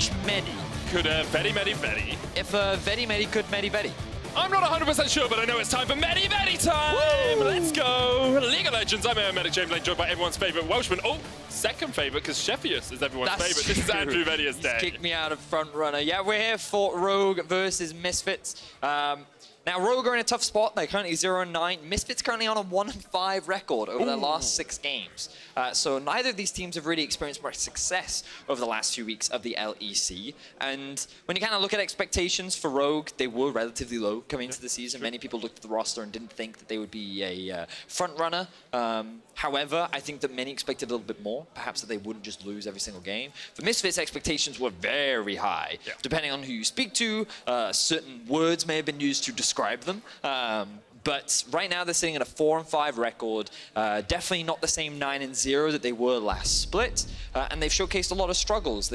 which Medi? Could Vedi Medi Vedi? If Vedi Medi could Medi Vedi. I'm not 100% sure, but I know it's time for Medi Vedi time! Woo! Let's go! League of Legends, I'm Medic James Lane, joined by everyone's favourite Welshman. Oh, second favourite, because Sheffius is everyone's favourite. This is Andrew Vedius' day. He's kicked me out of front runner. Yeah, we're here for Rogue versus Misfits. Now, Rogue are in a tough spot. They're currently 0-9. Misfits currently on a 1-5 record over their last 6 games. So neither of these teams have really experienced much success over the last few weeks of the LEC. And when you kind of look at expectations for Rogue, they were relatively low coming into the season. Many people looked at the roster and didn't think that they would be a front runner. However, I think that many expected a little bit more, perhaps that they wouldn't just lose every single game. For Misfits, expectations were very high. Yeah. Depending on who you speak to, certain words may have been used to describe them. But right now they're sitting at a 4-5 record. Definitely not the same 9-0 that they were last split. And they've showcased a lot of struggles.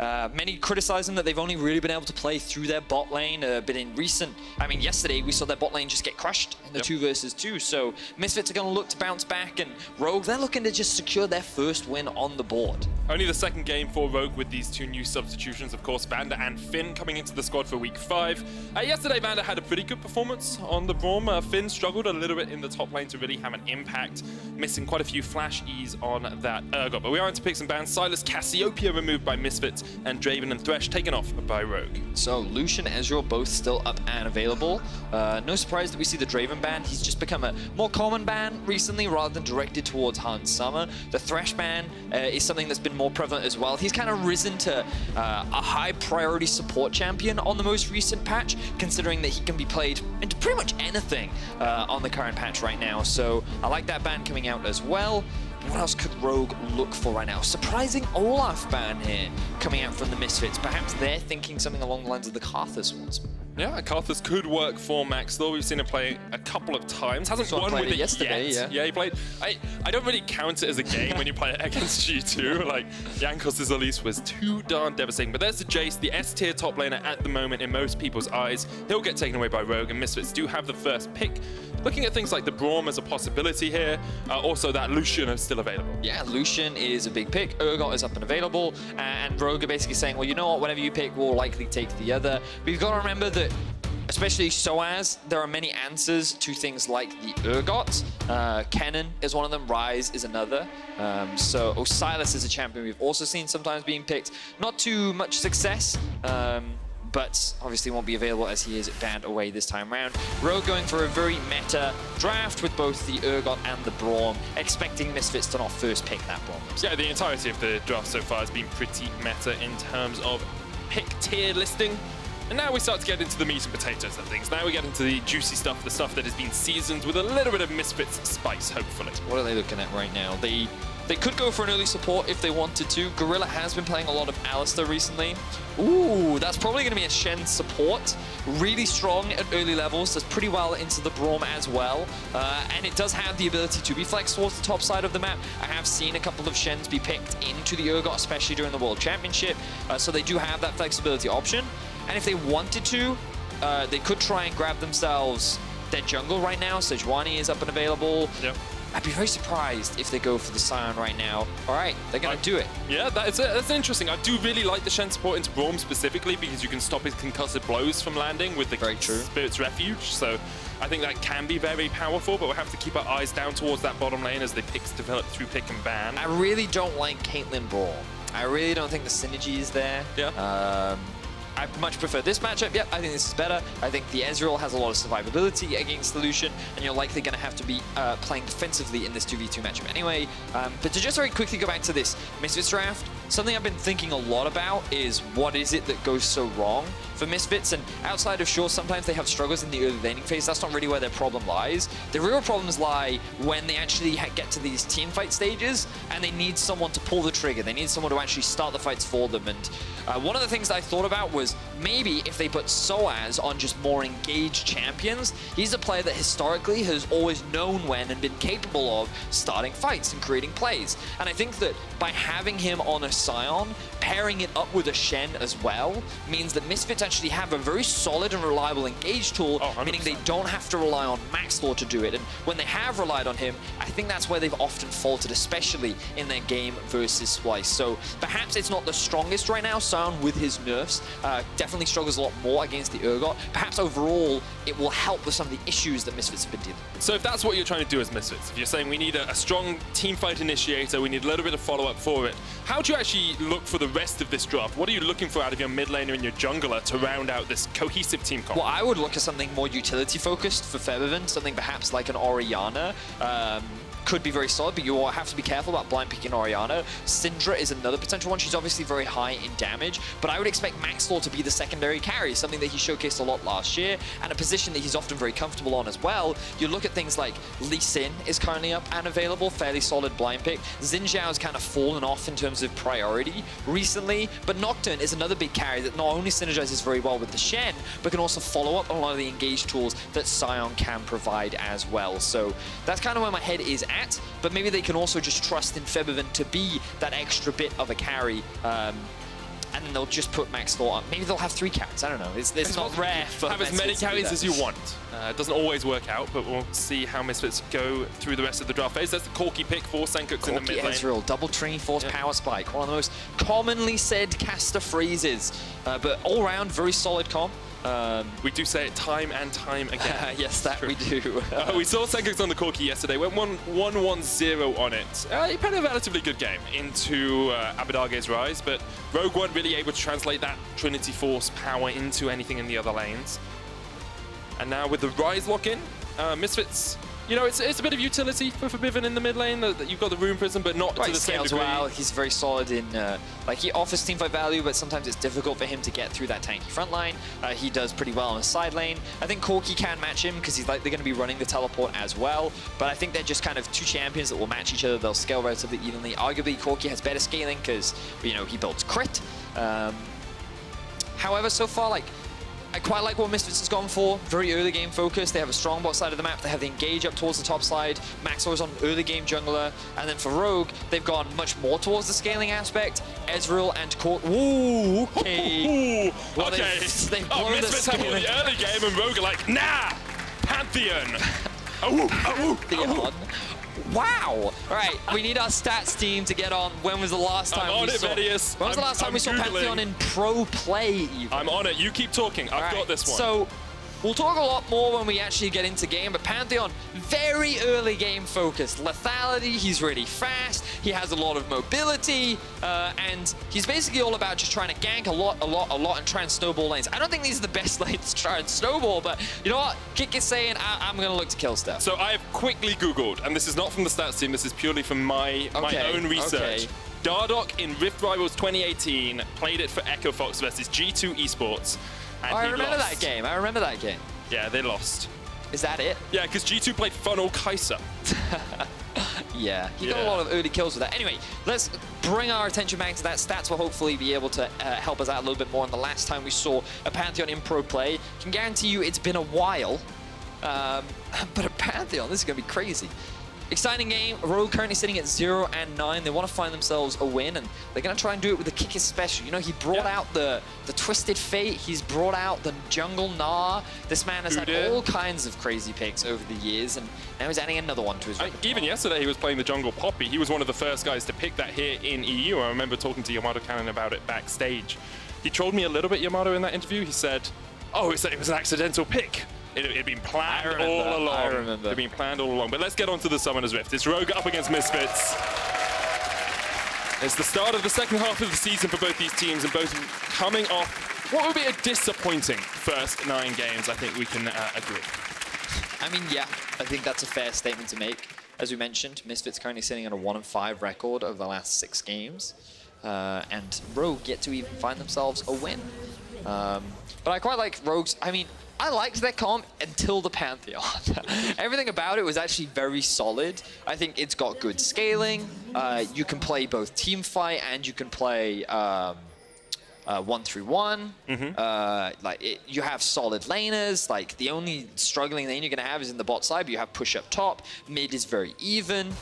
Many criticize them that they've only really been able to play through their bot lane. But in recent, yesterday we saw their bot lane just get crushed in the 2 versus 2. So Misfits are going to look to bounce back, and Rogue, they're looking to just secure their first win on the board. Only the second game for Rogue with these 2 new substitutions, of course, VandeR and Finn coming into the squad for week 5. Yesterday, VandeR had a pretty good performance on the Braum. Finn struggled a little bit in the top lane to really have an impact, missing quite a few flash E's on that Urgot. But we are into picks and bans. Silas, Cassiopeia removed by Misfits, and Draven and Thresh taken off by Rogue. So Lucian, Ezreal both still up and available. No surprise that we see the Draven ban. He's just become a more common ban recently rather than directed towards Hans Summer. The Thresh ban is something that's been more prevalent as well. He's kind of risen to a high priority support champion on the most recent patch, considering that he can be played into pretty much anything on the current patch right now. So I like that ban coming out as well. What else could Rogue look for right now? Surprising Olaf ban here coming out from the Misfits. Perhaps they're thinking something along the lines of the Karthus ones. Yeah, Karthus could work for Maxlore. We've seen him play a couple of times. Hasn't won with it yesterday, yet. Yeah, he played. I don't really count it as a game when you play it against G2. Like, Jankos' release was too darn devastating. But there's the Jace, the S-tier top laner at the moment in most people's eyes. He'll get taken away by Rogue, and Misfits do have the first pick. Looking at things like the Braum as a possibility here. Also, that Lucian is still available. Yeah, Lucian is a big pick. Urgot is up and available. And Rogue are basically saying, well, you know what? Whatever you pick, we'll likely take the other. But you've got to remember that, especially sOAZ, there are many answers to things like the Urgot. Kennen is one of them. Ryze is another. So Silas is a champion we've also seen sometimes being picked. Not too much success. But obviously won't be available as he is banned away this time around. Rogue going for a very meta draft with both the Urgot and the Braum, expecting Misfits to not first pick that Braum. Yeah, the entirety of the draft so far has been pretty meta in terms of pick tier listing. And now we start to get into the meat and potatoes of things. Now we get into the juicy stuff, the stuff that has been seasoned with a little bit of Misfits spice, hopefully. What are they looking at right now? They could go for an early support if they wanted to. Gorilla has been playing a lot of Alistar recently. Ooh, that's probably going to be a Shen support. Really strong at early levels. Does pretty well into the Braum as well. And it does have the ability to be flexed towards the top side of the map. I have seen a couple of Shens be picked into the Urgot, especially during the World Championship. So they do have that flexibility option. And if they wanted to, they could try and grab themselves their jungle right now. Sejuani is up and available. Yep. I'd be very surprised if they go for the Sion right now. All right, they're going to do it. Yeah, that's interesting. I do really like the Shen support into Braum specifically because you can stop his concussive blows from landing with the Spirit's Refuge. So I think that can be very powerful, but we'll have to keep our eyes down towards that bottom lane as the picks develop through pick and ban. I really don't like Caitlyn Braum. I really don't think the synergy is there. Yeah. I much prefer this matchup. Yep, I think this is better. I think the Ezreal has a lot of survivability against the Lucian, and you're likely going to have to be playing defensively in this 2v2 matchup anyway. But to just very quickly go back to this Misfits draft, something I've been thinking a lot about is what is it that goes so wrong for Misfits, and outside of sure, sometimes they have struggles in the early laning phase. That's not really where their problem lies. The real problems lie when they actually get to these team fight stages and they need someone to pull the trigger. They need someone to actually start the fights for them. And one of the things that I thought about was was maybe if they put sOAZ on just more engaged champions, he's a player that historically has always known when and been capable of starting fights and creating plays. And I think that by having him on a Sion, pairing it up with a Shen as well, means that Misfits actually have a very solid and reliable engage tool, meaning they don't have to rely on Maxlore to do it. And when they have relied on him, I think that's where they've often faltered, especially in their game versus Splice. So perhaps it's not the strongest right now. Sion, with his nerfs, definitely struggles a lot more against the Urgot. Perhaps overall, it will help with some of the issues that Misfits have been dealing with. So if that's what you're trying to do as Misfits, if you're saying we need a strong team fight initiator, we need a little bit of follow-up for it, how do you actually look for the rest of this draft? What are you looking for out of your mid laner and your jungler to round out this cohesive team comp? Well, I would look at something more utility-focused for Febiven, something perhaps like an Orianna. Could be very solid, but you will have to be careful about blind picking Orianna. Syndra is another potential one. She's obviously very high in damage, but I would expect Maxlore to be the secondary carry, something that he showcased a lot last year, and a position that he's often very comfortable on as well. You look at things like Lucian is currently up and available, fairly solid blind pick. Xin Zhao's kind of fallen off in terms of priority recently, but Nocturne is another big carry that not only synergizes very well with the Shen, but can also follow up on a lot of the engage tools that Sion can provide as well. So that's kind of where my head is at, but maybe they can also just trust in Febiven to be that extra bit of a carry, and then they'll just put Maxlore on. Maybe they'll have 3 carries, I don't know. It's not rare for have as many carries as you want. It doesn't always work out, but we'll see how Misfits go through the rest of the draft phase. That's the Corki pick for Sencux in the mid lane. Ezreal, double Trini Force Power Spike, one of the most commonly said caster phrases, but all round very solid comp. We do say it time and time again. Yes, that we do. We saw Sencux on the Corki yesterday, went 1-1-0 on it. He played a relatively good game into Abidage's Ryze, but Rogue weren't really able to translate that Trinity Force power into anything in the other lanes. And now with the Ryze lock-in, Misfits, you know, it's a bit of utility for Febiven in the mid lane, that you've got the Rune Prism, but not to the same degree. Well. He's very solid in, like, he offers teamfight value, but sometimes it's difficult for him to get through that tanky front line. He does pretty well on the side lane. I think Corki can match him because he's likely going to be running the teleport as well, but I think they're just kind of 2 champions that will match each other. They'll scale relatively evenly. Arguably, Corki has better scaling because, you know, he builds crit. However, so far, like, I quite like what Misfits has gone for. Very early game focus. They have a strong bot side of the map. They have the engage up towards the top side. Maxlore's on early game jungler. And then for Rogue, they've gone much more towards the scaling aspect. Ezreal and Corki. Ooh, okay. Well, okay. They've blown Misfits have the early game and Rogue are like, nah! Pantheon! Pantheon. Wow! All right, we need our stats team to get on. When was the last time we saw? Vedius. When was the last time we saw Pantheon in pro play even? I'm on it. You keep talking. I've got this one. So we'll talk a lot more when we actually get into game, but Pantheon, very early game focused. Lethality, he's really fast, he has a lot of mobility, and he's basically all about just trying to gank a lot, and try and snowball lanes. I don't think these are the best lanes to try and snowball, but you know what? Kikis saying, I'm going to look to kill stuff. So I have quickly Googled, and this is not from the stats team, this is purely from my own research. Dardoch in Rift Rivals 2018 played it for Echo Fox versus G2 Esports. And I remember that game. I remember that game. Yeah, they lost. Is that it? Yeah, because G2 played Funnel Kai'Sa. Yeah, he got a lot of early kills with that. Anyway, let's bring our attention back to that. Stats will hopefully be able to help us out a little bit more. And the last time we saw a Pantheon in pro play, can guarantee you it's been a while. But a Pantheon, this is going to be crazy. Exciting game. Rogue currently sitting at 0-9. They want to find themselves a win, and they're going to try and do it with the Kikis special. You know, he brought out the Twisted Fate. He's brought out the Jungle Gnar. This man has had all kinds of crazy picks over the years, and now he's adding another one to his repertoire. Even yesterday, he was playing the Jungle Poppy. He was one of the first guys to pick that here in EU. I remember talking to Yamato Cannon about it backstage. He trolled me a little bit, Yamato, in that interview. He said, oh, it was an accidental pick. It had been planned all along. I remember. It had been planned all along. But let's get on to the Summoner's Rift. It's Rogue up against Misfits. It's the start of the second half of the season for both these teams, and both coming off what would be a disappointing first 9 games. I think we can agree. I mean, yeah, I think that's a fair statement to make. As we mentioned, Misfits currently sitting on a 1-5 record over the last 6 games. And Rogue yet to even find themselves a win. But I quite like Rogue's, I mean, I liked their comp until the Pantheon. Everything about it was actually very solid. I think it's got good scaling. You can play both team fight and you can play 1-3-1. You have solid laners. Like, the only struggling lane you're going to have is in the bot side, but you have push up top. Mid is very even.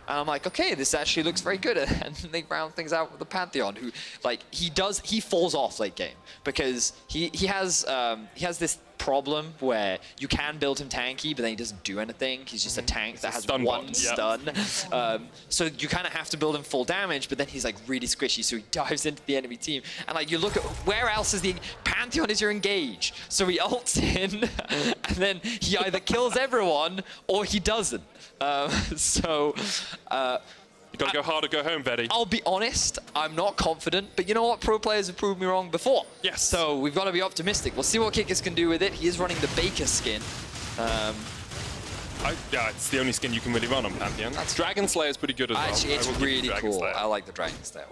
And I'm like, okay, this actually looks very good. And they round things out with the Pantheon, who, like, he falls off late game because he has this problem where you can build him tanky, but then he doesn't do anything. He's just a tank that has one stun. So you kind of have to build him full damage, but then he's like really squishy, so he dives into the enemy team. And like, you look at where else is the Pantheon is your engage. So he ults in, and then he either kills everyone or he doesn't. You gotta go hard or go home, Vedi. I'll be honest, I'm not confident, but you know what? Pro players have proved me wrong before. Yes. So we've got to be optimistic. We'll see what Kikis can do with it. He is running the Baker skin. Yeah, it's the only skin you can really run on Pantheon. Dragon Slayer is pretty good as well. Actually, it's really cool. I like the Dragon Slayer.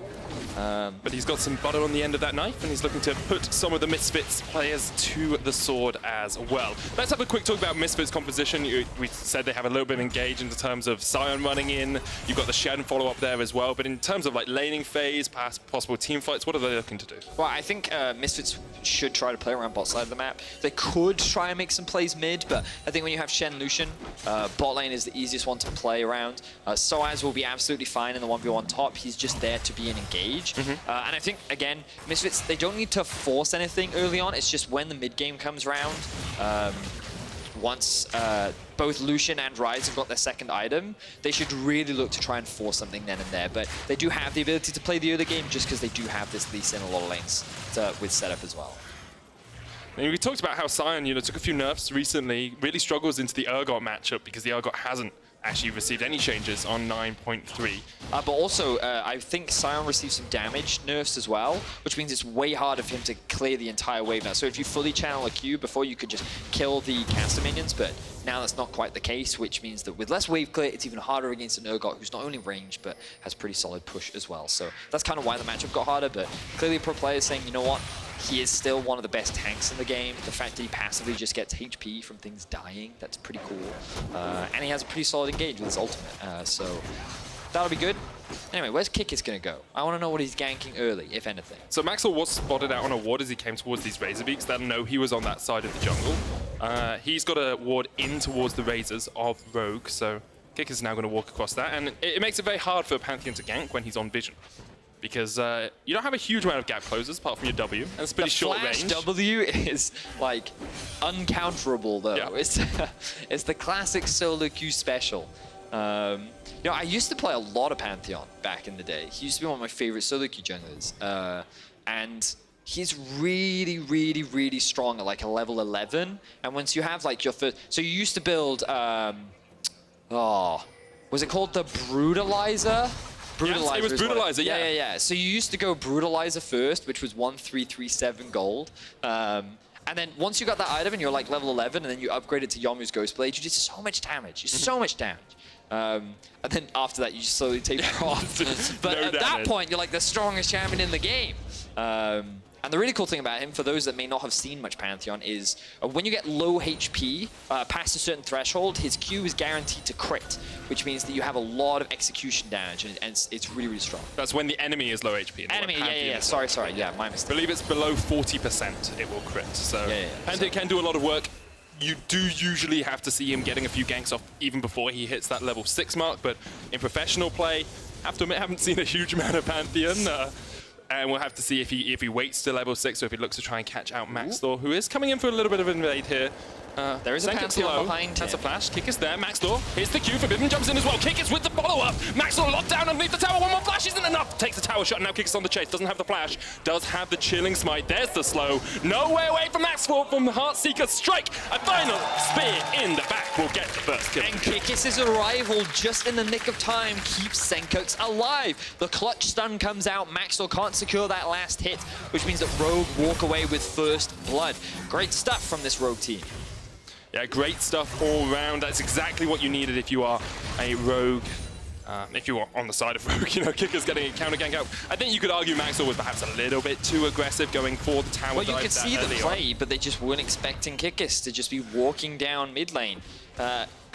But he's got some butter on the end of that knife, and he's looking to put some of the Misfits players to the sword as well. Let's have a quick talk about Misfits composition. We said they have a little bit of engage in terms of Sion running in. You've got the Shen follow-up there as well. But in terms of like laning phase, possible team fights, what are they looking to do? Well, I think Misfits should try to play around bot side of the map. They could try and make some plays mid, but I think when you have Shen Lucian, bot lane is the easiest one to play around. sOAZ will be absolutely fine in the 1v1 top. He's just there to be an engage. And I think, again, Misfits, they don't need to force anything early on. It's just when the mid game comes around, once both Lucian and Ryze have got their second item, they should really look to try and force something then and there. But they do have the ability to play the early game just because they do have this lease in a lot of lanes with setup as well. And we talked about how Sion, took a few nerfs recently, really struggles into the Urgot matchup because the Urgot hasn't actually received any changes on 9.3. But also, I think Sion received some damage nerfs as well, which means it's way harder for him to clear the entire wave now. So if you fully channel a Q, before you could just kill the caster minions, but now that's not quite the case, which means that with less wave clear, it's even harder against an Urgot who's not only ranged, but has pretty solid push as well. So that's kind of why the matchup got harder, but clearly pro players saying, you know what? He is still one of the best tanks in the game. The fact that he passively just gets HP from things dying, that's pretty cool. And he has a pretty solid engage with his ultimate, so that'll be good. Anyway, where's Kikis going to go? I want to know what he's ganking early, if anything. So Maxlore was spotted out on a ward as he came towards these Razor Beaks. They'll know he was on that side of the jungle. He's got a ward in towards the Razors of Rogue, so Kikis is now going to walk across that. And it makes it very hard for Pantheon to gank when he's on vision, because you don't have a huge amount of gap closers apart from your W, and it's pretty short range. The W is like uncounterable though. Yeah. It's the classic solo Q special. I used to play a lot of Pantheon back in the day. He used to be one of my favorite solo Q junglers, and he's really, really, really strong at like a level 11. And once you have like your first, so you used to build, was it called the Brutalizer? Yes, it was Brutalizer, yeah. So you used to go Brutalizer first, which was 1337 gold. And then once you got that item and you're like level 11, and then you upgrade it to Yomu's Ghostblade, you do so much damage. So much damage. And then after that, you just slowly taper off. But at that point, you're like the strongest champion in the game. And the really cool thing about him, for those that may not have seen much Pantheon, is when you get low HP, past a certain threshold, his Q is guaranteed to crit, which means that you have a lot of execution damage, and it's really, really strong. That's when the enemy is low HP. Enemy, yeah. Sorry, yeah, my mistake. I believe it's below 40% it will crit, so Pantheon can do a lot of work. You do usually have to see him getting a few ganks off even before he hits that level 6 mark, but in professional play, I have to admit, I haven't seen a huge amount of Pantheon. And we'll have to see if he waits to level 6 or if he looks to try and catch out Maxlore, who is coming in for a little bit of an invade here. There is a Pantheon behind him. That's a flash. Kikis there. Maxlore. Here's the Q. Febiven jumps in as well. Kikis with the follow-up. Maxlore locked down underneath the tower. One more flash isn't enough. Takes the tower shot. And now Kikis on the chase. Doesn't have the flash. Does have the chilling smite. There's the slow. No way away from Maxlore from the Heartseeker strike. A final spear in the back will get the first kill. And Kikis' arrival just in the nick of time keeps Sencux alive. The clutch stun comes out. Maxlore can't secure that last hit, which means that Rogue walk away with first blood. Great stuff from this Rogue team. Yeah, great stuff all around. That's exactly what you needed if you are a Rogue. If you are on the side of Rogue, Kikis getting a counter gank out. I think you could argue Maxlore was perhaps a little bit too aggressive going for the tower dive. Well, you could see the play, but they just weren't expecting Kikis to just be walking down mid lane.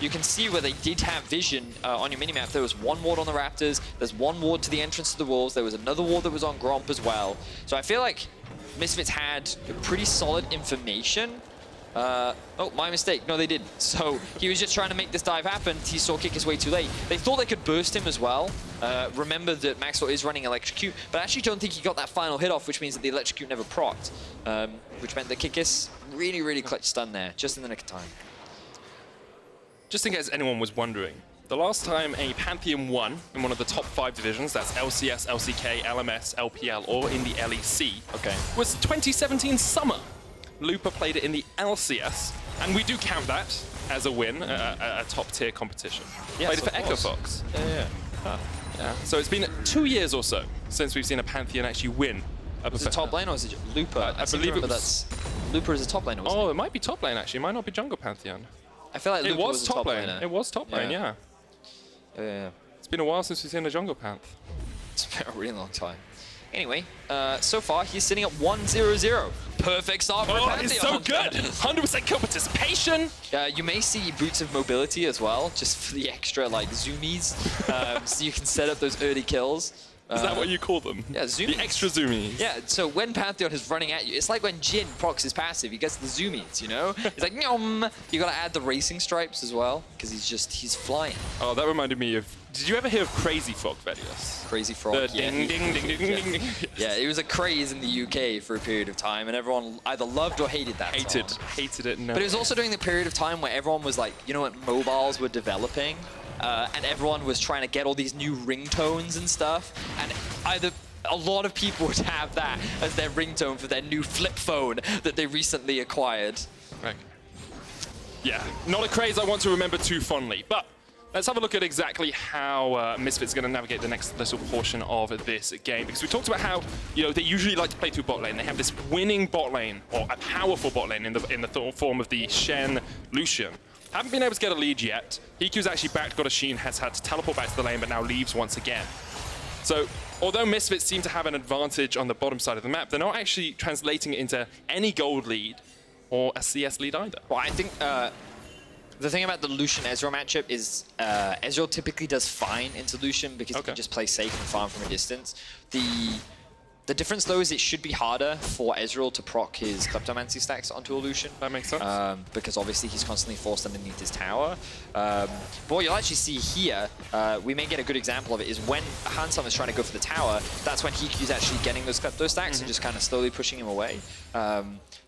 you can see where they did have vision on your minimap. There was one ward on the Raptors, there's one ward to the entrance to the Wolves, there was another ward that was on Gromp as well. So I feel like Misfits had pretty solid information. Oh, my mistake. No, they didn't. So he was just trying to make this dive happen. He saw Kikis way too late. They thought they could burst him as well. Remember that Maxlore is running Electrocute, but I actually don't think he got that final hit off, which means that the Electrocute never procced, which meant that Kikis really, really clutch stun there, just in the nick of time. Just in case anyone was wondering, the last time a Pantheon won in one of the top 5 divisions, that's LCS, LCK, LMS, LPL, or in the LEC, was 2017 summer. Lupa played it in the LCS, and we do count that as a win, a top-tier competition. Yes, played it for Echo Fox. Yeah. So it's been 2 years or so since we've seen a Pantheon actually win. Is it top lane or is it Lupa? I believe it was... Lupa is a top lane, wasn't it? It might be top lane, actually. It might not be jungle Pantheon. I feel like Lupa was a top lane. It was top lane, yeah. It's been a while since we've seen a jungle Panth. It's been a really long time. Anyway, so far he's sitting at 1-0-0. Perfect start for Pantheon. It's so good! 100% kill participation! You may see boots of mobility as well, just for the extra like zoomies, so you can set up those early kills. Is that what you call them? Yeah, zoomies. The extra zoomies. Yeah, so when Pantheon is running at you, it's like when Jin procs his passive, he gets the zoomies, you know? It's like, nyom! You gotta add the racing stripes as well, because he's flying. Oh, that reminded me of, did you ever hear of Crazy Frog, Vedius? Crazy Frog, yeah. Ding, ding, ding, ding, ding. Yeah, it was a craze in the UK for a period of time, and everyone either loved or hated that song. Hated it, no. But it was also during the period of time where everyone was like, you know what, mobiles were developing, and everyone was trying to get all these new ringtones and stuff, and a lot of people would have that as their ringtone for their new flip phone that they recently acquired. Right. Yeah, not a craze I want to remember too fondly, but let's have a look at exactly how Misfits are going to navigate the next little portion of this game. Because we talked about how, you know, they usually like to play through bot lane. They have this winning bot lane, or a powerful bot lane in the form of the Shen Lucian. Haven't been able to get a lead yet. HeaQ's actually back, got a Sheen, has had to teleport back to the lane, but now leaves once again. So, although Misfits seem to have an advantage on the bottom side of the map, they're not actually translating it into any gold lead or a CS lead either. Well, I think the thing about the Lucian-Ezreal matchup is Ezreal typically does fine into Lucian because he can just play safe and farm from a distance. The difference, though, is it should be harder for Ezreal to proc his Kleptomancy stacks onto a Lucian. That makes sense. Because obviously he's constantly forced underneath his tower. But what you'll actually see here, we may get a good example of it, is when Hansam is trying to go for the tower, that's when HeaQ's actually getting those Klepto stacks and just kind of slowly pushing him away.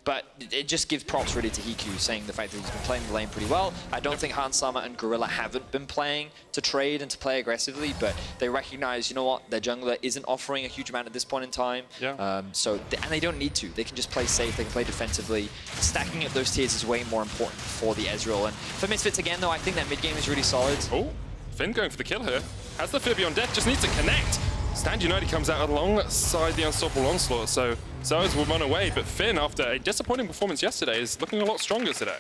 But it just gives props really to HeaQ, saying the fact that he's been playing the lane pretty well. I don't think Hansama and Gorilla haven't been playing to trade and to play aggressively, but they recognize, you know what, their jungler isn't offering a huge amount at this point in time. Yeah. And they don't need to. They can just play safe, they can play defensively. Stacking up those tiers is way more important for the Ezreal. And for Misfits again, though, I think that mid game is really solid. Oh, Finn going for the kill here. Has the Febiven on deck, just needs to connect. Stand United comes out alongside the Unstoppable Onslaught, so sOAZ will run away, but Finn, after a disappointing performance yesterday, is looking a lot stronger today.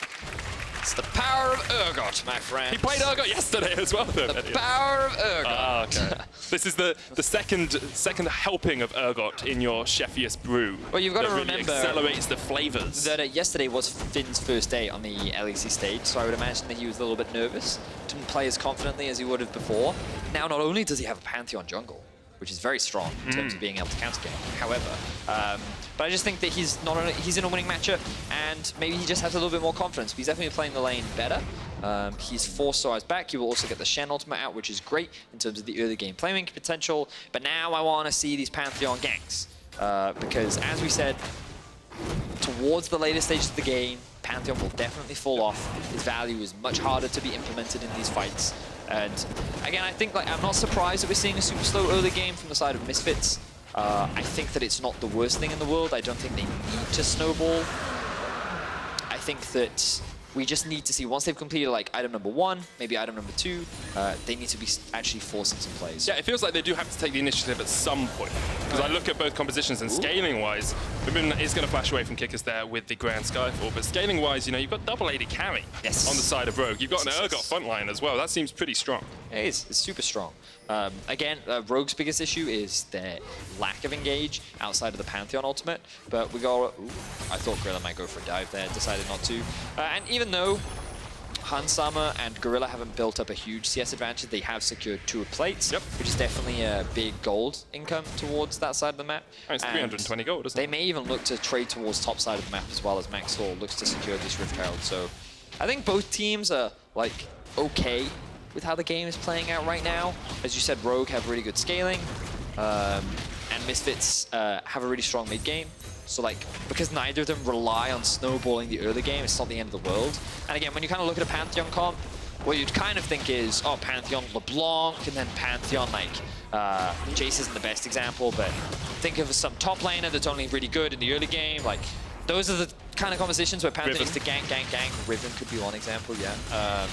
It's the power of Urgot, my friend. He played Urgot yesterday as well, though. The power of Urgot. Okay. This is the second helping of Urgot in your Chefiest brew. Well, you've got to really remember accelerates the flavors. That yesterday was Finn's first day on the LEC stage, so I would imagine that he was a little bit nervous. Didn't play as confidently as he would have before. Now, not only does he have a Pantheon jungle, which is very strong in terms of being able to counter game. However, but I just think that he's in a winning matchup, and maybe he just has a little bit more confidence. But he's definitely playing the lane better. He's forced sOAZ back. He will also get the Shen ultimate out, which is great in terms of the early game playmaking potential. But now I want to see these Pantheon ganks, because as we said, towards the later stages of the game, Pantheon will definitely fall off. His value is much harder to be implemented in these fights. And again, I think I'm not surprised that we're seeing a super slow early game from the side of Misfits. I think that it's not the worst thing in the world. I don't think they need to snowball. I think that we just need to see, once they've completed like item number 1, maybe item number 2, they need to be actually forcing some plays. Yeah, it feels like they do have to take the initiative at some point. Because I look at both compositions and scaling-wise, Febiven is going to flash away from Kikis there with the Grand Skyfall, but scaling-wise, you know, you've got double AD carry on the side of Rogue. You've got an Urgot frontline as well. That seems pretty strong. It is. It's super strong. Again, Rogue's biggest issue is their lack of engage outside of the Pantheon ultimate, but we go... Ooh, I thought Gorilla might go for a dive there, decided not to. And even though Hansama and Gorilla haven't built up a huge CS advantage. They have secured 2 plates, which is definitely a big gold income towards that side of the map. Oh, it's 320 gold, isn't it? They may even look to trade towards top side of the map as well as Maxlore looks to secure this Rift Herald. So I think both teams are like okay with how the game is playing out right now. As you said, Rogue have really good scaling, and Misfits have a really strong mid game. So like, because neither of them rely on snowballing the early game, it's not the end of the world. And again, when you kind of look at a Pantheon comp, what you'd kind of think is, oh, Pantheon LeBlanc, and then Pantheon, like, Jace isn't the best example, but think of some top laner that's only really good in the early game. Like, those are the kind of conversations where Pantheon needs to gank. Riven could be one example, yeah.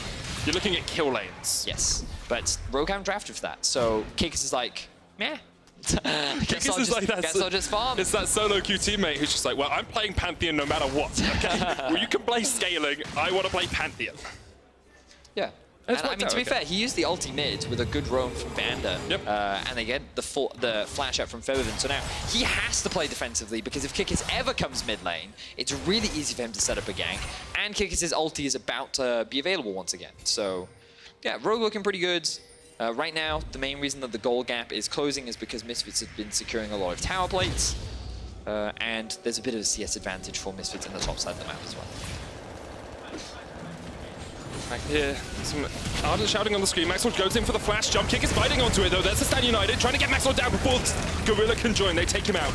You're looking at kill lanes. Yes, but Rogue haven't drafted for that. So Kikis is like, meh. Kikis is like that. Guess I'll just farm. It's that solo queue teammate who's just like, well, I'm playing Pantheon no matter what. Okay, well, you can play scaling. I want to play Pantheon. Yeah. And I mean, to be fair, he used the ulti mid with a good roam from VandeR, and they get the flash out from Febiven. So now he has to play defensively because if Kikis ever comes mid lane, it's really easy for him to set up a gank. And Kikis' ulti is about to be available once again. So yeah, Rogue looking pretty good. Right now, the main reason that the goal gap is closing is because Misfits have been securing a lot of tower plates, and there's a bit of a CS advantage for Misfits in the top side of the map as well. Back here, some ardent shouting on the screen. Maxlore goes in for the flash jump. Kick is fighting onto it though. There's the Stand United trying to get Maxlore down before Gorilla can join. They take him out.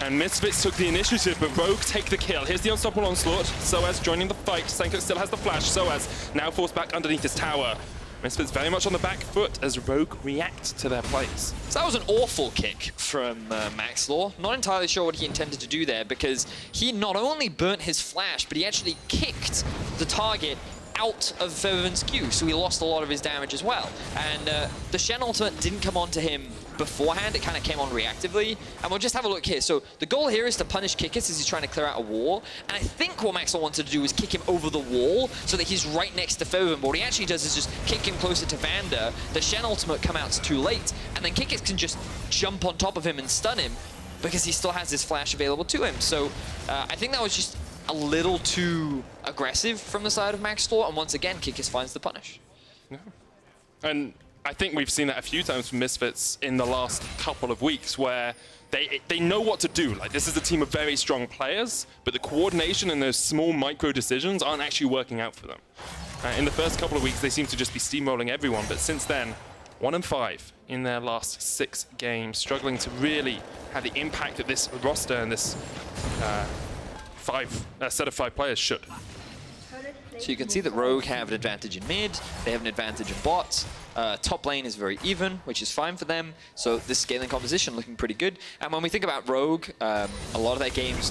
And Misfits took the initiative, but Rogue take the kill. Here's the unstoppable onslaught. sOAZ joining the fight. Sencux still has the flash. sOAZ now forced back underneath his tower. Misfits very much on the back foot as Rogue react to their plays. So that was an awful kick from Maxlore. Not entirely sure what he intended to do there because he not only burnt his flash, but he actually kicked the target out of Febiven's Q, so he lost a lot of his damage as well. And the Shen ultimate didn't come onto him beforehand, it kind of came on reactively. And we'll just have a look here. So the goal here is to punish Kikis as he's trying to clear out a wall. And I think what Maxlore wanted to do was kick him over the wall so that he's right next to Febiven. But what he actually does is just kick him closer to VandeR. The Shen ultimate come out too late, and then Kikis can just jump on top of him and stun him because he still has his flash available to him. So I think that was just a little too aggressive from the side of Maxlore, and once again, Kikis finds the punish. Yeah. And I think we've seen that a few times from Misfits in the last couple of weeks where they know what to do. Like, this is a team of very strong players, but the coordination and those small micro decisions aren't actually working out for them. In the first couple of weeks, they seem to just be steamrolling everyone, but since then, 1-5 in their last 6 games, struggling to really have the impact that this roster and this set of 5 players should. So you can see that Rogue have an advantage in mid, they have an advantage in bot. Top lane is very even, which is fine for them. So this scaling composition looking pretty good. And when we think about Rogue, a lot of their games,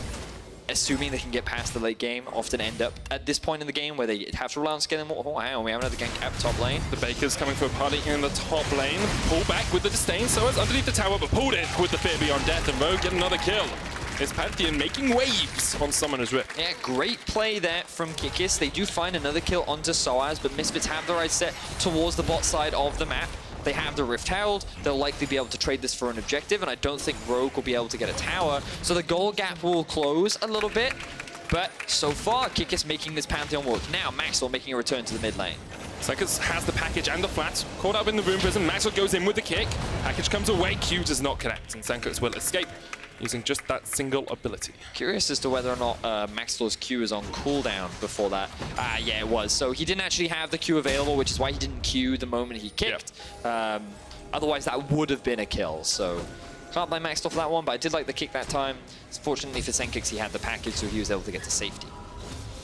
assuming they can get past the late game, often end up at this point in the game where they have to rely on scaling more. Oh, wow, we have another gank at top lane. The Baker's coming for a party in the top lane. Pull back with the disdain, sOAZ underneath the tower, but pulled in with the fear beyond death, and Rogue get another kill. It's Pantheon making waves on Summoner's Rift. Yeah, great play there from Kikis. They do find another kill onto sOAZ, but Misfits have the right set towards the bot side of the map. They have the Rift Herald. They'll likely be able to trade this for an objective, and I don't think Rogue will be able to get a tower. So the goal gap will close a little bit, but so far, Kikis making this Pantheon work. Now, Maxlore making a return to the mid lane. Sencux has the package and the flat. Caught up in the room prison. Maxlore goes in with the kick. Package comes away. Q does not connect, and Sencux will escape using just that single ability. Curious as to whether or not Maxlore's Q is on cooldown before that. Yeah, it was. So he didn't actually have the Q available, which is why he didn't Q the moment he kicked. Yep. Otherwise, that would have been a kill. So can't blame Maxlore for that one, but I did like the kick that time. Fortunately for Sencux, he had the package, so he was able to get to safety.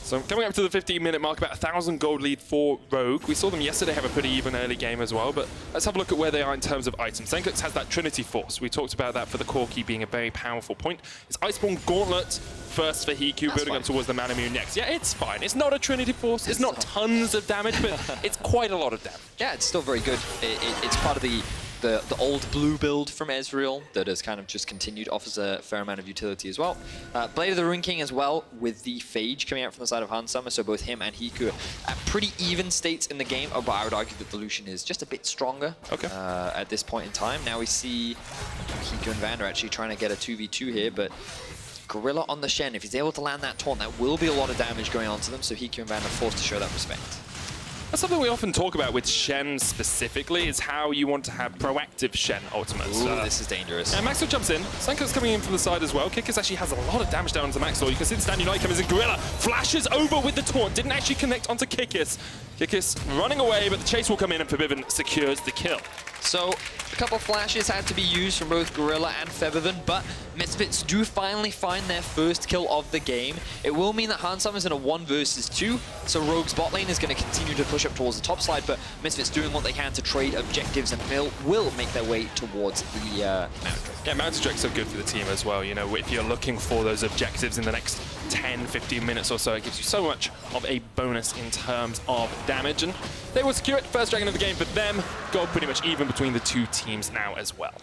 So coming up to the 15-minute mark, about 1,000 gold lead for Rogue. We saw them yesterday have a pretty even early game as well, but let's have a look at where they are in terms of items. Sencux has that Trinity Force. We talked about that for the Corki being a very powerful point. It's Iceborne Gauntlet first for HeaQ, building up towards the Manamune next. Yeah, it's fine. It's not a Trinity Force. It's not tons of damage, but it's quite a lot of damage. Yeah, it's still very good. It's part of the old blue build from Ezreal that has kind of just continued, offers a fair amount of utility as well. Blade of the Rune King as well, with the Phage coming out from the side of Hansama, so both him and HeaQ at pretty even states in the game. Oh, but I would argue that the Lucian is just a bit stronger at this point in time. Now we see HeaQ and VandeR actually trying to get a 2v2 here, but Gorilla on the Shen, if he's able to land that taunt, that will be a lot of damage going on to them, so HeaQ and VandeR are forced to show that respect. That's something we often talk about with Shen specifically, is how you want to have proactive Shen ultimates. Ooh, this is dangerous. And Maxlore jumps in. Sencux coming in from the side as well. Kikis actually has a lot of damage down to Maxlore. You can see the Stand Unite comes in. Gorilla flashes over with the taunt. Didn't actually connect onto Kikis. Kikis running away, but the chase will come in and Febiven secures the kill. So a couple flashes had to be used from both Gorilla and Febiven, but Misfits do finally find their first kill of the game. It will mean that Hansam is in a 1 versus 2, so Rogue's bot lane is going to continue to push up towards the top side, but Misfits doing what they can to trade objectives and will make their way towards the Mountain Drake. Yeah, Mountain Drake's are good for the team as well. You know, if you're looking for those objectives in the next 10, 15 minutes or so, it gives you so much of a bonus in terms of damage, and they will secure it. First Dragon of the game for them. Go pretty much even between the two teams now as well.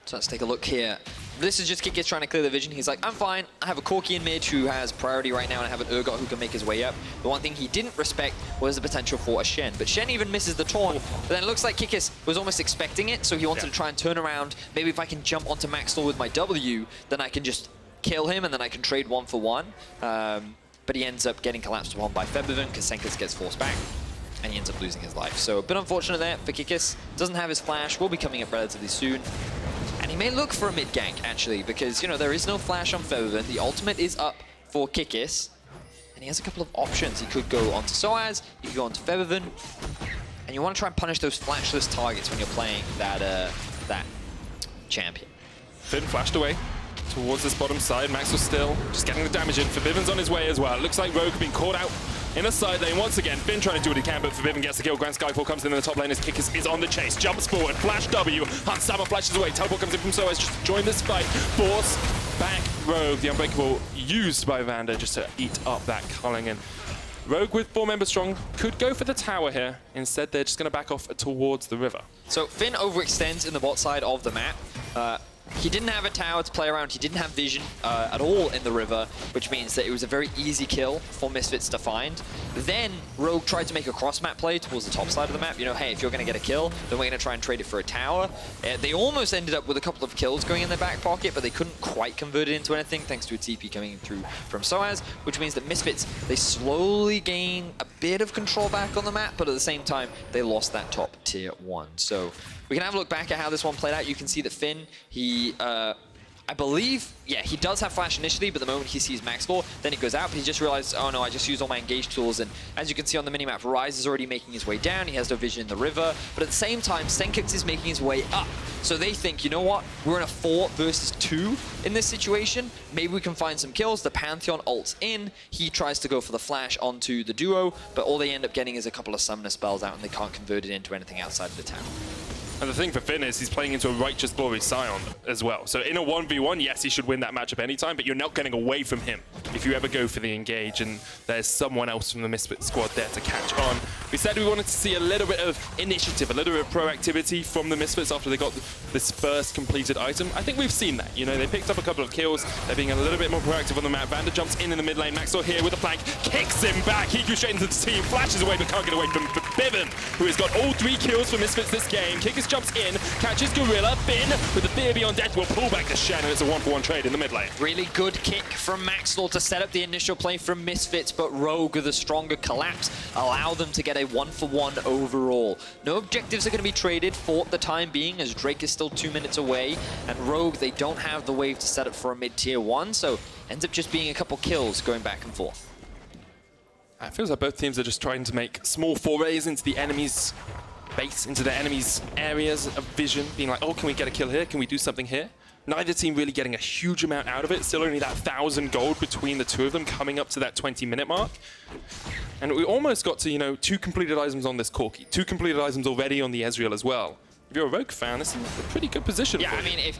So let's take a look here. This is just Kikis trying to clear the vision. He's like, I'm fine. I have a Corki in mid who has priority right now, and I have an Urgot who can make his way up. The one thing he didn't respect was the potential for a Shen. But Shen even misses the taunt. But then it looks like Kikis was almost expecting it, so he wanted to try and turn around. Maybe if I can jump onto Maxlore with my W, then I can just kill him, and then I can trade 1 for 1. But he ends up getting collapsed upon by Febiven because Sencux gets forced back, and he ends up losing his life. So a bit unfortunate there for Kikis. Doesn't have his flash, will be coming up relatively soon. And he may look for a mid gank, actually, because, you know, there is no flash on Febiven. The ultimate is up for Kikis, and he has a couple of options. He could go onto sOAZ, he could go onto Febiven, and you want to try and punish those flashless targets when you're playing that champion. Finn flashed away towards this bottom side. Max was still just getting the damage in. Febiven's on his way as well. It looks like Rogue being caught out in the side lane once again. Finn trying to do what he can, but Febiven gets the kill. Grand Skyfall comes in the top lane as Kikis is on the chase. Jumps forward, flash W. Hansama flashes away. Teleport comes in from sOAZ just to join this fight. Force back Rogue. The Unbreakable used by VandeR just to eat up that culling. And Rogue with 4 members strong could go for the tower here. Instead, they're just going to back off towards the river. So Finn overextends in the bot side of the map. He didn't have a tower to play around. He didn't have vision at all in the river, which means that it was a very easy kill for Misfits to find. Then Rogue tried to make a cross-map play towards the top side of the map. You know, hey, if you're going to get a kill, then we're going to try and trade it for a tower. They almost ended up with a couple of kills going in their back pocket, but they couldn't quite convert it into anything thanks to a TP coming through from sOAZ, which means that Misfits, they slowly gain a bit of control back on the map, but at the same time, they lost that top tier 1. So we can have a look back at how this one played out. You can see that Finn, he, I believe, yeah, he does have flash initially, but the moment he sees Maxlore, then it goes out, but he just realized, oh no, I just used all my engage tools, and as you can see on the minimap, Ryze is already making his way down, he has no vision in the river, but at the same time, Sencux is making his way up. So they think, you know what, we're in a 4 versus 2 in this situation, maybe we can find some kills. The Pantheon ults in, he tries to go for the flash onto the duo, but all they end up getting is a couple of summoner spells out, and they can't convert it into anything outside of the town. And the thing for Finn is he's playing into a Righteous Glory Sion as well. So in a 1v1, yes, he should win that matchup anytime, but you're not getting away from him if you ever go for the engage, and there's someone else from the Misfits squad there to catch on. We said we wanted to see a little bit of initiative, a little bit of proactivity from the Misfits after they got this first completed item. I think we've seen that. You know, they picked up a couple of kills. They're being a little bit more proactive on the map. VandeR jumps in the mid lane. Maxlore here with a flank, kicks him back. HeaQ straight into the team, flashes away, but can't get away from Febiven, who has got all 3 kills for Misfits this game. Kikis jumps in, catches Gorilla. Finn with the fear beyond death will pull back to Shen, and it's a 1-for-1 trade in the mid lane. Really good kick from Maxlore to set up the initial play from Misfits, but Rogue with a stronger collapse allow them to get a 1-for-1 overall. No objectives are going to be traded for the time being, as Drake is still 2 minutes away, and Rogue, they don't have the wave to set up for a mid-tier 1, so ends up just being a couple kills going back and forth. It feels like both teams are just trying to make small forays into the enemy's base, into the enemy's areas of vision, being like, oh, can we get a kill here? Can we do something here? Neither team really getting a huge amount out of it. Still only that 1,000 gold between the two of them, coming up to that 20-minute mark. And we almost got to, you know, 2 completed items on this Corki, 2 completed items already on the Ezreal as well. If you're a Rogue fan, this is a pretty good position. Yeah, I mean, if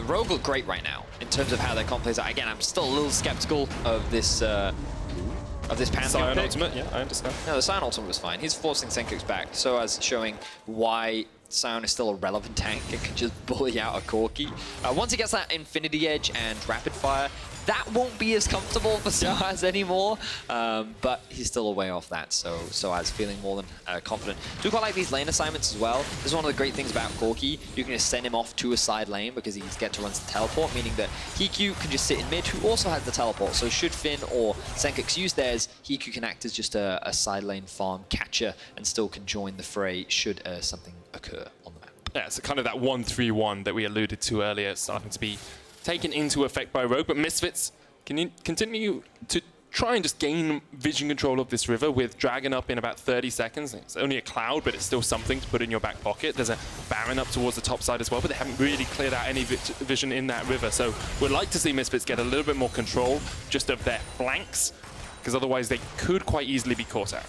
Rogue look great right now in terms of how their comp plays out. Again, I'm still a little skeptical of this Pantheon Sion pick. ultimate, yeah, I understand. No, the Sion ultimate was fine. He's forcing Sencux back, so as showing why Sion is still a relevant tank and can just bully out a Corki. Once he gets that Infinity Edge and Rapid Fire, that won't be as comfortable for sOAZ anymore, but he's still a way off that, so sOAZ feeling more than confident. Do quite like these lane assignments as well. This is one of the great things about Corki. You can just send him off to a side lane because he gets to run the teleport, meaning that HeaQ can just sit in mid, who also has the teleport. So should Finn or Sencux use theirs, HeaQ can act as just a side lane farm catcher and still can join the fray should something occur on the map. Yeah, so kind of that 1-3-1 that we alluded to earlier starting to be taken into effect by Rogue, but Misfits can continue to try and just gain vision control of this river with Dragon up in about 30 seconds. It's only a cloud, but it's still something to put in your back pocket. There's a Baron up towards the top side as well, but they haven't really cleared out any vision in that river. So we'd like to see Misfits get a little bit more control just of their flanks, because otherwise they could quite easily be caught out.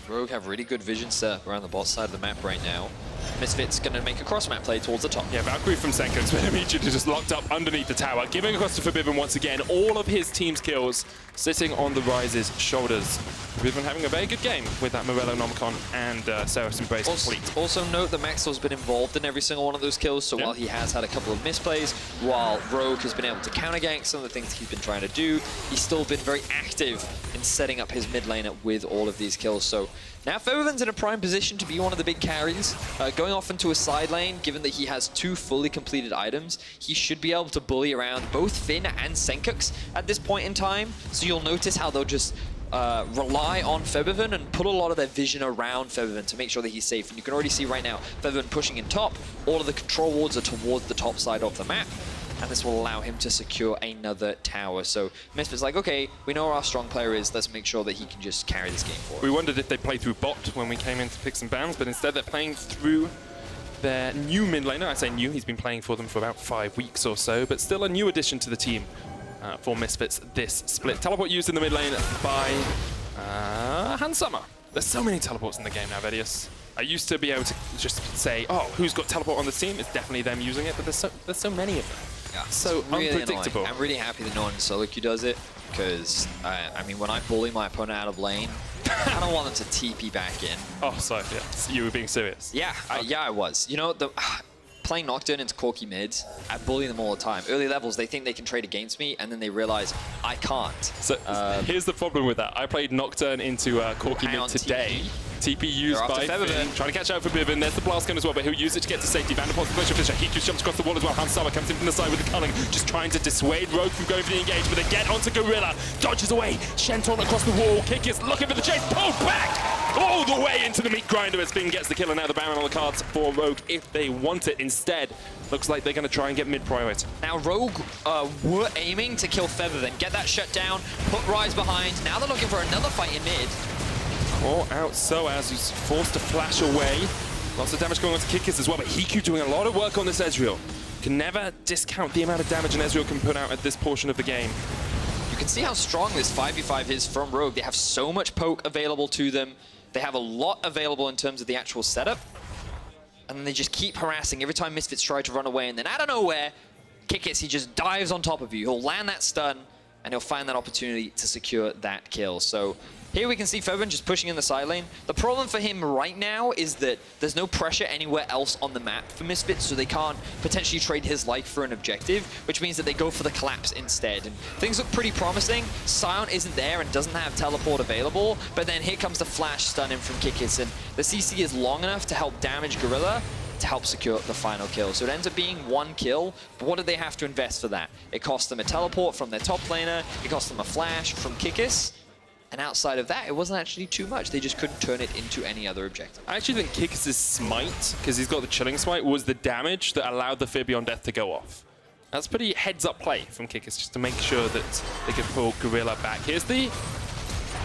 Rogue have really good vision set up around the bot side of the map right now. Misfits going to make a cross-map play towards the top. Yeah, Valkyrie from Sencux, but immediately just locked up underneath the tower, giving across to Febiven once again. All of his team's kills sitting on the Ryze's shoulders. Febiven having a very good game with that Morello Nomicon and Seraph Embrace complete. Also note that Maxlore's been involved in every single one of those kills, so while he has had a couple of misplays, while Rogue has been able to counter-gank some of the things he's been trying to do, he's still been very active in setting up his mid laner with all of these kills. So now Febiven's in a prime position to be one of the big carries. Going off into a side lane, given that he has 2 fully completed items, he should be able to bully around both Finn and Sencux at this point in time. So you'll notice how they'll just rely on Febiven and put a lot of their vision around Febiven to make sure that he's safe. And you can already see right now, Febiven pushing in top, all of the control wards are towards the top side of the map. And this will allow him to secure another tower. So Misfits like, okay, we know where our strong player is, let's make sure that he can just carry this game forward. We wondered if they played through bot when we came in to pick some bans, but instead they're playing through their new mid laner. I say new, he's been playing for them for about 5 weeks or so, but still a new addition to the team for Misfits this split. Teleport used in the mid lane by Handsummer. There's so many teleports in the game now, Vedius. I used to be able to just say, oh, who's got teleport on the team? It's definitely them using it, but there's so many of them. Yeah, so really unpredictable. Annoying. I'm really happy that no one in solo queue does it, because, I mean, when I bully my opponent out of lane, I don't want them to TP back in. Oh, sorry, yeah. So you were being serious? Yeah, yeah, I was. You know, playing Nocturne into Corki mid, I bully them all the time. Early levels, they think they can trade against me, and then they realize I can't. So here's the problem with that. I played Nocturne into Corki mid today. TP used by Finn, trying to catch out for Febiven. There's the blast gun as well, but he'll use it to get to safety. VandeR pops the pressure Fisher. HeaQ jumps across the wall as well. Handsummer comes in from the side with the Culling, just trying to dissuade Rogue from going for the engage, but they get onto Gorilla. Dodges away. Shen torn across the wall. Kikis looking for the chase. Pulled back all the way into the meat grinder as Finn gets the kill, and now the Baron on the cards for Rogue if they want it. Instead, looks like they're going to try and get mid priority. Now Rogue were aiming to kill Febiven, get that shut down, put Ryze behind. Now they're looking for another fight in mid. Call out sOAZ, who's forced to flash away. Lots of damage going on to Kikis as well, but HeaQ doing a lot of work on this Ezreal. Can never discount the amount of damage an Ezreal can put out at this portion of the game. You can see how strong this 5v5 is from Rogue. They have so much poke available to them. They have a lot available in terms of the actual setup. And then they just keep harassing every time Misfits try to run away. And then out of nowhere, Kikis, he just dives on top of you. He'll land that stun, and he'll find that opportunity to secure that kill. So here we can see Febiven just pushing in the side lane. The problem for him right now is that there's no pressure anywhere else on the map for Misfits, so they can't potentially trade his life for an objective, which means that they go for the collapse instead. And things look pretty promising. Sion isn't there and doesn't have teleport available, but then here comes the flash stun in from Kikis, and the CC is long enough to help damage Gorilla to help secure the final kill. So it ends up being 1 kill, but what did they have to invest for that? It cost them a teleport from their top laner, it cost them a flash from Kikis, and outside of that, it wasn't actually too much. They just couldn't turn it into any other objective. I actually think Kikis' smite, because he's got the chilling smite, was the damage that allowed the Fear Death to go off. That's pretty heads-up play from Kikis, just to make sure that they could pull Gorilla back. Here's the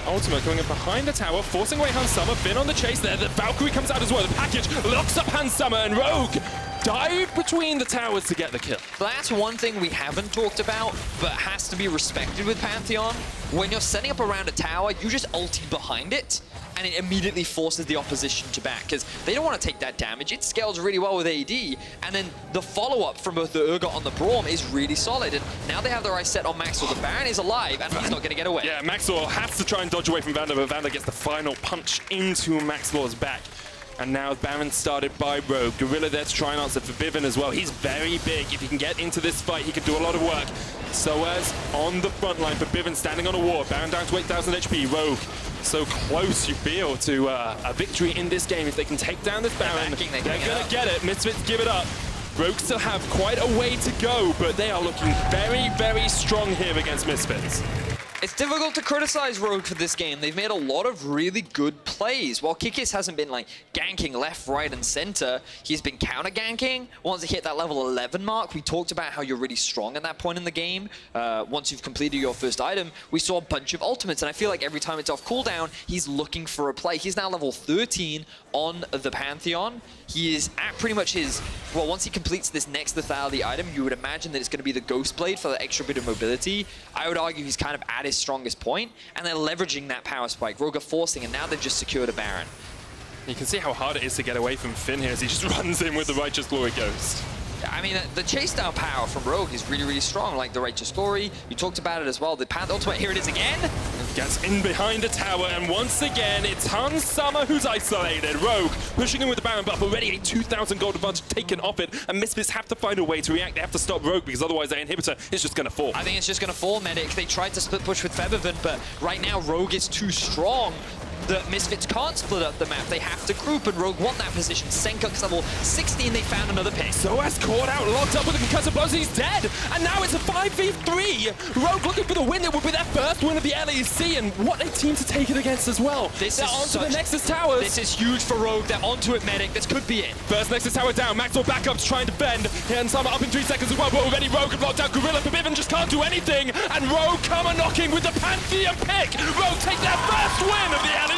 ultimate going in behind the tower, forcing away Handsummer. Finn on the chase there. The Valkyrie comes out as well. The package locks up Handsummer, and Rogue dive between the towers to get the kill. That's one thing we haven't talked about, but has to be respected with Pantheon. When you're setting up around a tower, you just ulti behind it, and it immediately forces the opposition to back, because they don't want to take that damage. It scales really well with AD, and then the follow-up from both the Urgot and the Braum is really solid, and now they have their eyes set on Maxlore. The Baron is alive, and he's not going to get away. Yeah, Maxlore has to try and dodge away from VandeR, but VandeR gets the final punch into Maxlore's back. And now Baron started by Rogue. Gorilla there to try and answer Febiven as well. He's very big. If he can get into this fight, he can do a lot of work. sOAZ on the front line. Febiven standing on a wall. Baron down to 8,000 HP. Rogue so close, you feel, to a victory in this game. If they can take down this Baron, they're going to get it. Misfits give it up. Rogue still have quite a way to go, but they are looking very, very strong here against Misfits. It's difficult to criticize Rogue for this game. They've made a lot of really good plays. While Kikis hasn't been like ganking left, right, and center, he's been counter-ganking. Once he hit that level 11 mark, we talked about how you're really strong at that point in the game. Once you've completed your first item, we saw a bunch of ultimates, and I feel like every time it's off cooldown, he's looking for a play. He's now level 13 on the Pantheon. He is at pretty much his, well, once he completes this next lethality item, you would imagine that it's going to be the Ghost Blade for the extra bit of mobility. I would argue he's kind of at his strongest point, and they're leveraging that power spike. Rogue are forcing, and now they've just secured a Baron. You can see how hard it is to get away from Finn here as he just runs in with the Righteous Glory Ghost. I mean, the chase down power from Rogue is really, really strong, like the Righteous Glory. You talked about it as well. The Panther ultimate, here it is again. Gets in behind the tower, and once again, it's Hans Summer who's isolated. Rogue pushing in with the Baron buff, already a 2,000 gold advantage taken off it, and Misfits have to find a way to react. They have to stop Rogue, because otherwise their inhibitor is just going to fall. I think it's just going to fall, Medic. They tried to split push with Febiven, but right now Rogue is too strong. The Misfits can't split up the map. They have to group, and Rogue want that position. Sencux level 16, they found another pick. sOAZ caught out, locked up with the concussive blows, he's dead! And now it's a 5v3! Rogue looking for the win. It would be their first win of the LEC, and what a team to take it against as well. They're onto the Nexus towers. This is huge for Rogue. They're onto it, Medic. This could be it. First Nexus tower down. Maxlore back up to try and defend. And Summer up in 3 seconds as well. But already Rogue have locked out Gorilla. Febiven just can't do anything. And Rogue come a knocking with the Pantheon pick. Rogue take their first win of the LEC.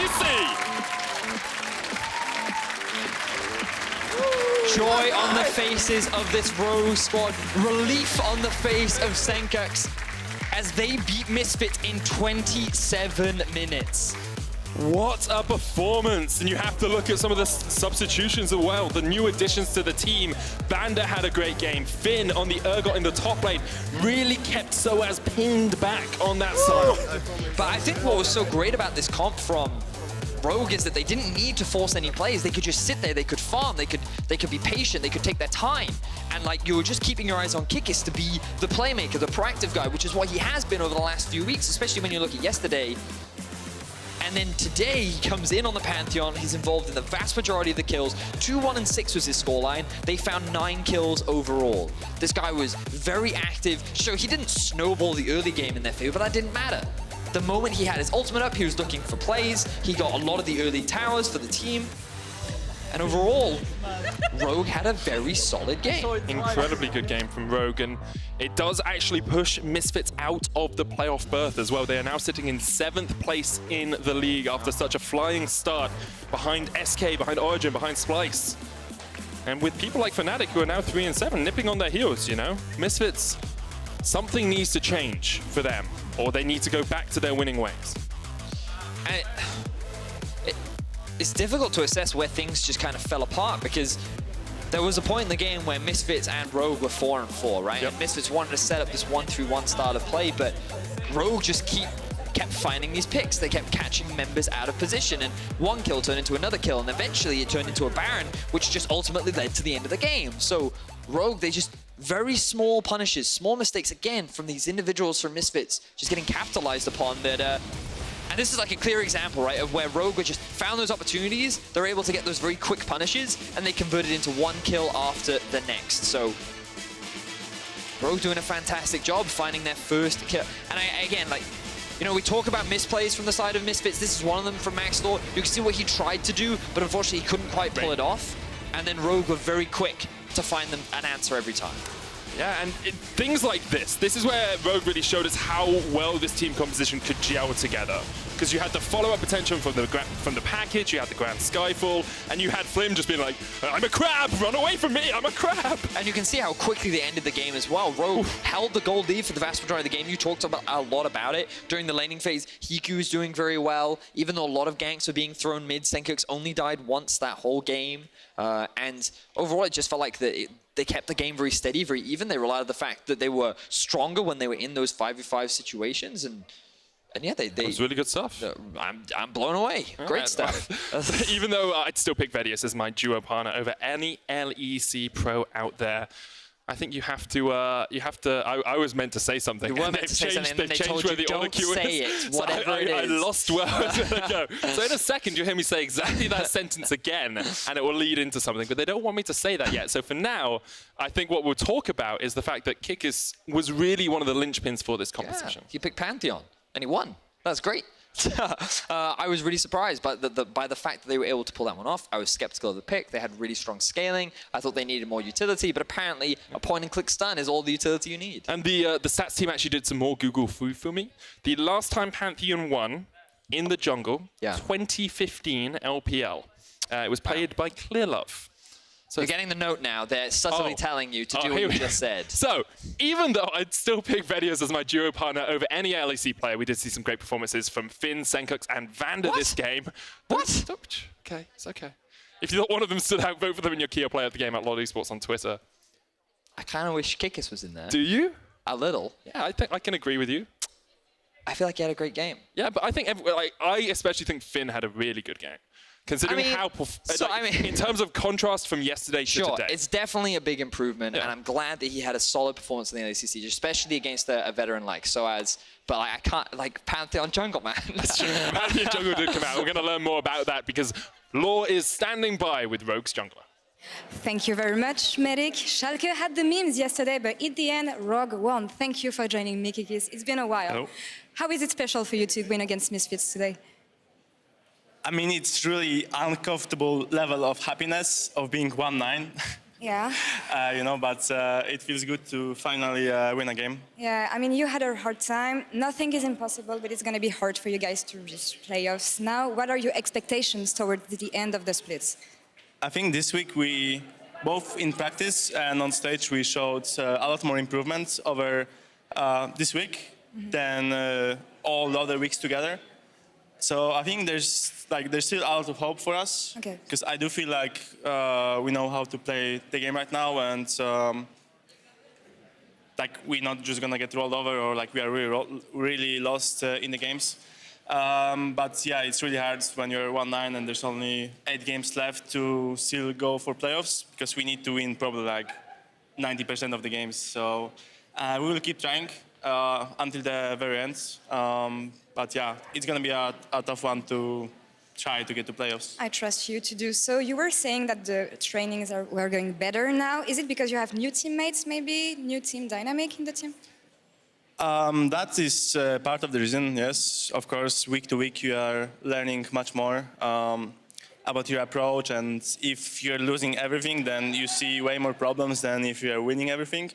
Joy on the faces of this Rogue squad. Relief on the face of Sencux as they beat Misfits in 27 minutes. What a performance! And you have to look at some of the substitutions as well, the new additions to the team. VandeR had a great game. Finn on the Urgot in the top lane really kept sOAZ pinned back on that side. But I think what was so great about this comp from Rogue is that they didn't need to force any plays. They could just sit there, they could farm, they could be patient, they could take their time. And like, you were just keeping your eyes on Kikis to be the playmaker, the proactive guy, which is what he has been over the last few weeks, especially when you look at yesterday. And then today, he comes in on the Pantheon. He's involved in the vast majority of the kills. 2-1 and 6 was his scoreline. They found 9 kills overall. This guy was very active. Sure, he didn't snowball the early game in their favor, but that didn't matter. The moment he had his ultimate up, he was looking for plays. He got a lot of the early towers for the team. And overall, Rogue had a very solid game. Incredibly good game from Rogue, and it does actually push Misfits out of the playoff berth as well. They are now sitting in 7th place in the league after such a flying start behind SK, behind Origin, behind Splice. And with people like Fnatic, who are now 3 and 7, nipping on their heels, you know? Misfits, something needs to change for them, or they need to go back to their winning ways. It's difficult to assess where things just kind of fell apart, because there was a point in the game where Misfits and Rogue were 4 and 4, right? Yep. And Misfits wanted to set up this 1-3-1 style of play, but Rogue just kept finding these picks. They kept catching members out of position, and one kill turned into another kill, and eventually it turned into a Baron, which just ultimately led to the end of the game. So Rogue, they just very small punishes, small mistakes again from these individuals from Misfits, just getting capitalized upon that. And this is like a clear example, right, of where Rogue just found those opportunities. They're able to get those very quick punishes, and they converted into one kill after the next. So Rogue doing a fantastic job finding their first kill. And again, like, you know, we talk about misplays from the side of Misfits. This is one of them from Maxlore. You can see what he tried to do, but unfortunately he couldn't quite pull it off. And then Rogue were very quick to find them an answer every time. Yeah, and things like this is where Rogue really showed us how well this team composition could gel together. Because you had the follow-up potential from the package, you had the Grand Skyfall, and you had Flim just being like, I'm a crab, run away from me, I'm a crab. And you can see how quickly they ended the game as well. Rogue held the gold lead for the vast majority of the game. You talked about a lot about it. During the laning phase, HeaQ is doing very well. Even though a lot of ganks were being thrown mid, Sencux only died once that whole game. And overall, it just felt like they kept the game very steady, very even. They relied on the fact that they were stronger when they were in those 5v5 situations. And And yeah, It was really good stuff. I'm blown away. Great stuff. Even though I'd still pick Vedius as my duo partner over any LEC pro out there, I think you have to. I was meant to say something. You were meant to say something, and they told you don't say it, whatever it is. I lost where I was going to go. So in a second, you'll hear me say exactly that sentence again, and it will lead into something. But they don't want me to say that yet. So for now, I think what we'll talk about is the fact that Kikis was really one of the linchpins for this competition. Yeah, he picked Pantheon, and he won. That's great. I was really surprised by the fact that they were able to pull that one off. I was skeptical of the pick. They had really strong scaling. I thought they needed more utility, but apparently a point-and-click stun is all the utility you need. And the stats team actually did some more Google food for me. The last time Pantheon won in the jungle, 2015 LPL. It was played by Clearlove. So you're getting the note now. They're subtly telling you to do what you just said. So, even though I'd still pick Vedius as my duo partner over any LEC player, we did see some great performances from Finn, Sencux, and VandeR this game. What? Okay, it's okay. If you thought one of them stood out, vote for them in your key player of the game at Laure Esports on Twitter. I kind of wish Kikis was in there. Do you? A little. Yeah, I think I can agree with you. I feel like he had a great game. Yeah, but I think, I especially think Finn had a really good game. Considering how, in terms of contrast from yesterday to today. It's definitely a big improvement, and I'm glad that he had a solid performance in the LEC, especially against a veteran like sOAZ. But I can't, Pantheon jungle, man. That's true. Pantheon jungle did come out. We're going to learn more about that because Laure is standing by with Rogue's jungler. Thank you very much, Medic. Schalke had the memes yesterday, but in the end, Rogue won. Thank you for joining me, Kikis. It's been a while. Hello. How is it special for you to win against Misfits today? I mean, it's really uncomfortable level of happiness of being 1-9. Yeah. But it feels good to finally win a game. Yeah, I mean, you had a hard time. Nothing is impossible, but it's going to be hard for you guys to reach playoffs. Now, what are your expectations towards the end of the splits? I think this week we, both in practice and on stage, we showed a lot more improvements over this week than all the other weeks together. So I think there's still a lot of hope for us. Okay. Because I do feel like we know how to play the game right now, and we're not just gonna get rolled over or we are really lost in the games. But yeah, it's really hard when you're 1-9 and there's only 8 games left to still go for playoffs, because we need to win probably 90% of the games. So we will keep trying until the very end. But yeah, it's going to be a tough one to try to get to playoffs. I trust you to do so. You were saying that the trainings were going better now. Is it because you have new teammates, maybe? New team dynamic in the team? That is part of the reason, yes. Of course, week to week you are learning much more about your approach, and if you're losing everything, then you see way more problems than if you're winning everything.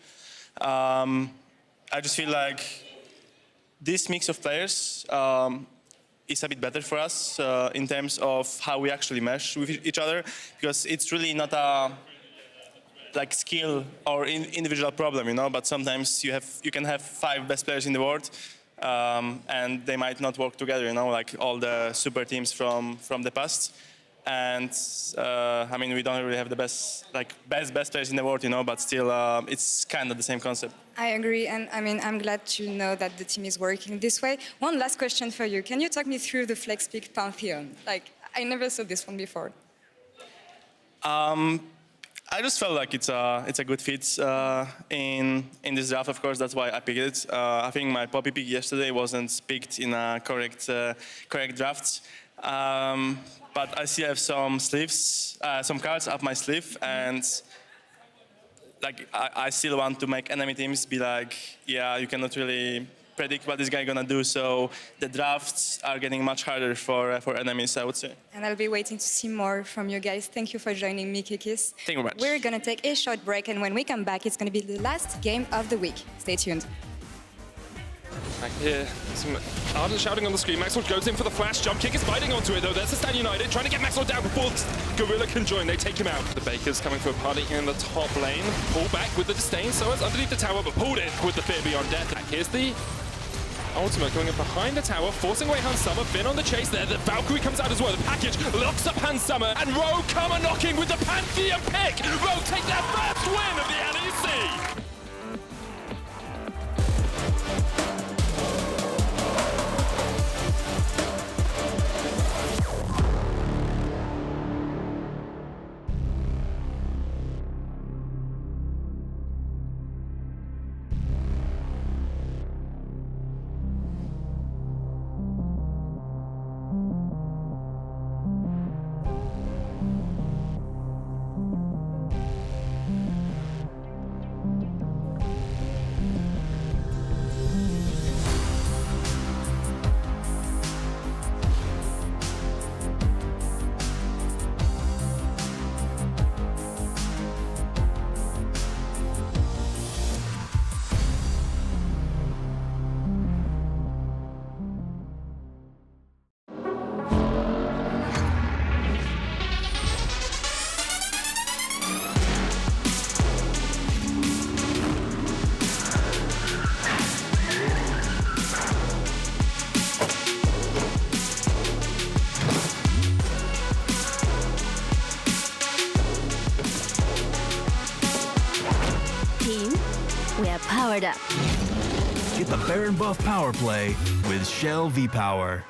I just feel like this mix of players is a bit better for us in terms of how we actually mesh with each other, because it's really not a skill or individual problem, but sometimes you can have 5 best players in the world and they might not work together, like all the super teams from the past. And I mean, we don't really have the best players in the world, but still it's kind of the same concept. I agree, and I mean, I'm glad to know that the team is working this way. One last question for you. Can you talk me through the FlexPick Pantheon? I never saw this one before. I just felt like it's a good fit in this draft. Of course, that's why I picked it. I think my Poppy pick yesterday wasn't picked in a correct draft. But I still have some cards up my sleeve, and I still want to make enemy teams be yeah, you cannot really predict what this guy gonna do. So the drafts are getting much harder for enemies, I would say. And I'll be waiting to see more from you guys. Thank you for joining me, Kikis. Thank you very much. We're gonna take a short break, and when we come back, it's gonna be the last game of the week. Stay tuned. Back here, some ardent shouting on the screen. Maxlore goes in for the flash jump. Kikis biting onto it though. There's the Stan United trying to get Maxlore down before Gorilla can join. They take him out. The Bakers coming for a party in the top lane. Pull back with the disdain. sOAZ underneath the tower, but pulled in with the fear beyond death. Here's the ultimate going up behind the tower, forcing away Hans Summer. Finn on the chase there. The Valkyrie comes out as well. The package locks up Hans Summer, and Rogue come a knocking with the Pantheon pick. Rogue take their first win of the LEC. powered up. Get the Baron buff power play with Shell V-Power.